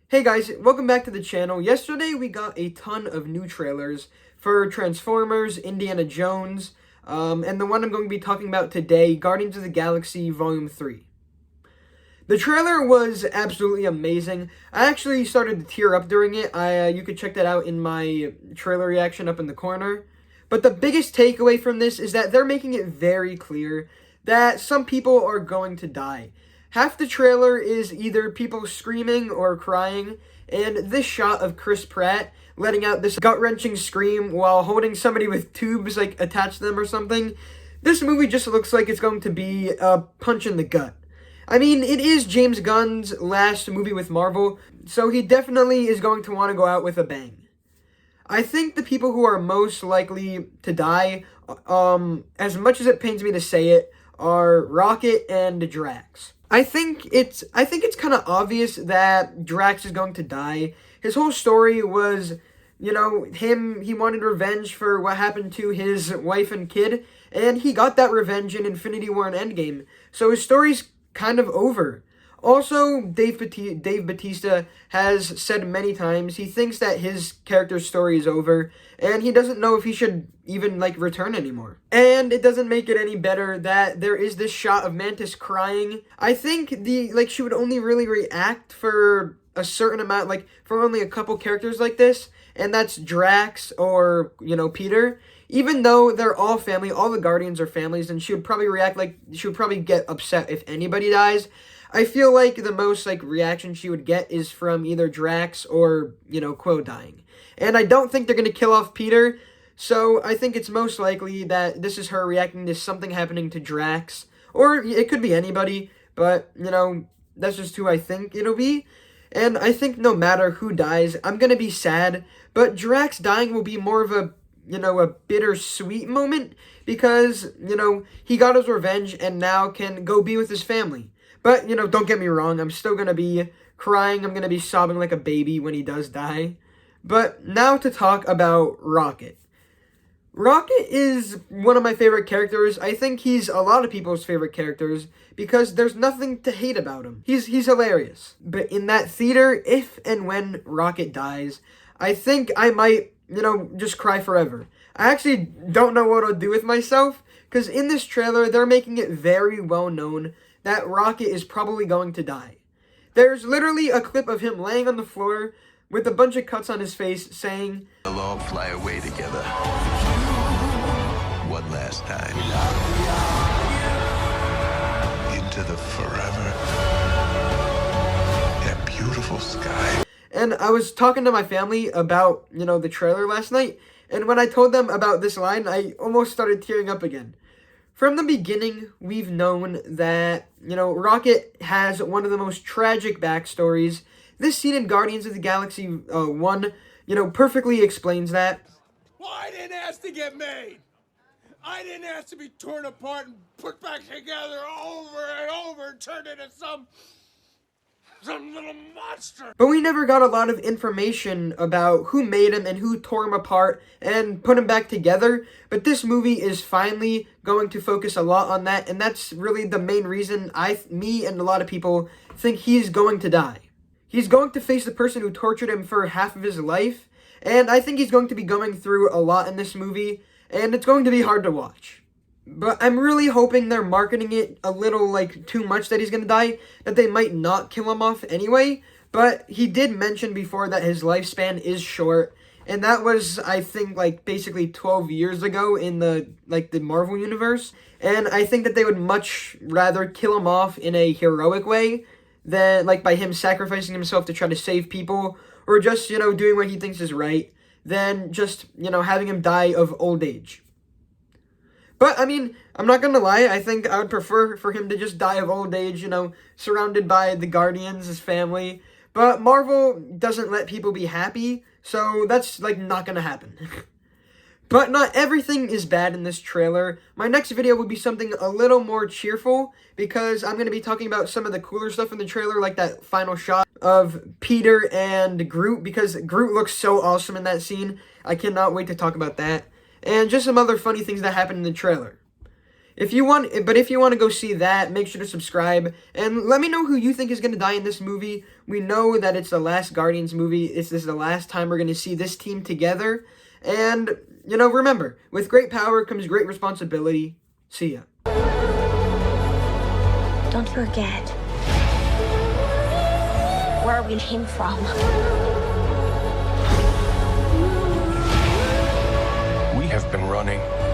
Hey guys, welcome back to the channel. Yesterday we got a ton of new trailers for Transformers, Indiana Jones, and the one I'm going to be talking about today, Guardians of the Galaxy Volume 3. The trailer was absolutely amazing. I actually started to tear up during it. You could check that out in my trailer reaction up in the corner. But the biggest takeaway from this is that they're making it very clear that some people are going to die. Half the trailer is either people screaming or crying, and this shot of Chris Pratt letting out this gut-wrenching scream while holding somebody with tubes like attached to them or something. This movie just looks like it's going to be a punch in the gut. I mean, it is James Gunn's last movie with Marvel, so he definitely is going to want to go out with a bang. I think the people who are most likely to die, as much as it pains me to say it, are Rocket and Drax. I think it's kind of obvious that Drax is going to die. His whole story was, he wanted revenge for what happened to his wife and kid, and he got that revenge in Infinity War and Endgame. So his story's kind of over. Also, Dave Bautista has said many times he thinks that his character's story is over, and he doesn't know if he should even, return anymore. And it doesn't make it any better that there is this shot of Mantis crying. I think she would only really react for a certain amount, for only a couple characters like this, and that's Drax or, Peter. Even though they're all family, all the Guardians are families, and she would probably react she would probably get upset if anybody dies. I feel like the most, reaction she would get is from either Drax or, Quill dying. And I don't think they're going to kill off Peter, so I think it's most likely that this is her reacting to something happening to Drax. Or it could be anybody, but, that's just who I think it'll be. And I think no matter who dies, I'm going to be sad, but Drax dying will be more of a bittersweet moment because, he got his revenge and now can go be with his family. But, don't get me wrong, I'm still going to be crying, I'm going to be sobbing like a baby when he does die. But now to talk about Rocket. Rocket is one of my favorite characters. I think he's a lot of people's favorite characters because there's nothing to hate about him. He's hilarious. But in that theater, if and when Rocket dies, I think I might, just cry forever. I actually don't know what I'll do with myself because in this trailer, they're making it very well known that Rocket is probably going to die. There's literally a clip of him laying on the floor with a bunch of cuts on his face saying, "We'll all fly away together. One last time. Into the forever. That beautiful sky." And I was talking to my family about, the trailer last night, and when I told them about this line, I almost started tearing up again. From the beginning, we've known that, Rocket has one of the most tragic backstories. This scene in Guardians of the Galaxy 1, perfectly explains that. Well, I didn't ask to get made. I didn't ask to be torn apart and put back together over and over and turned into some little monster. But we never got a lot of information about who made him and who tore him apart and put him back together. But this movie is finally going to focus a lot on that, and that's really the main reason me and a lot of people think he's going to die. He's going to face the person who tortured him for half of his life, and I think he's going to be going through a lot in this movie, and it's going to be hard to watch. But I'm really hoping they're marketing it a little, too much that he's going to die, that they might not kill him off anyway. But he did mention before that his lifespan is short, and that was, I think, basically 12 years ago in the Marvel Universe. And I think that they would much rather kill him off in a heroic way than, by him sacrificing himself to try to save people, or just, doing what he thinks is right, than just, having him die of old age. But, I mean, I'm not gonna lie, I think I would prefer for him to just die of old age, surrounded by the Guardians, his family. But Marvel doesn't let people be happy, so that's, not gonna happen. But not everything is bad in this trailer. My next video will be something a little more cheerful, because I'm going to be talking about some of the cooler stuff in the trailer, like that final shot of Peter and Groot, because Groot looks so awesome in that scene. I cannot wait to talk about that. And just some other funny things that happened in the trailer. If you want to go see that, make sure to subscribe and let me know who you think is going to die in this movie. We know that it's the last Guardians movie. This is the last time we're going to see this team together. And, remember, with great power comes great responsibility. See ya. Don't forget where we came from. We have been running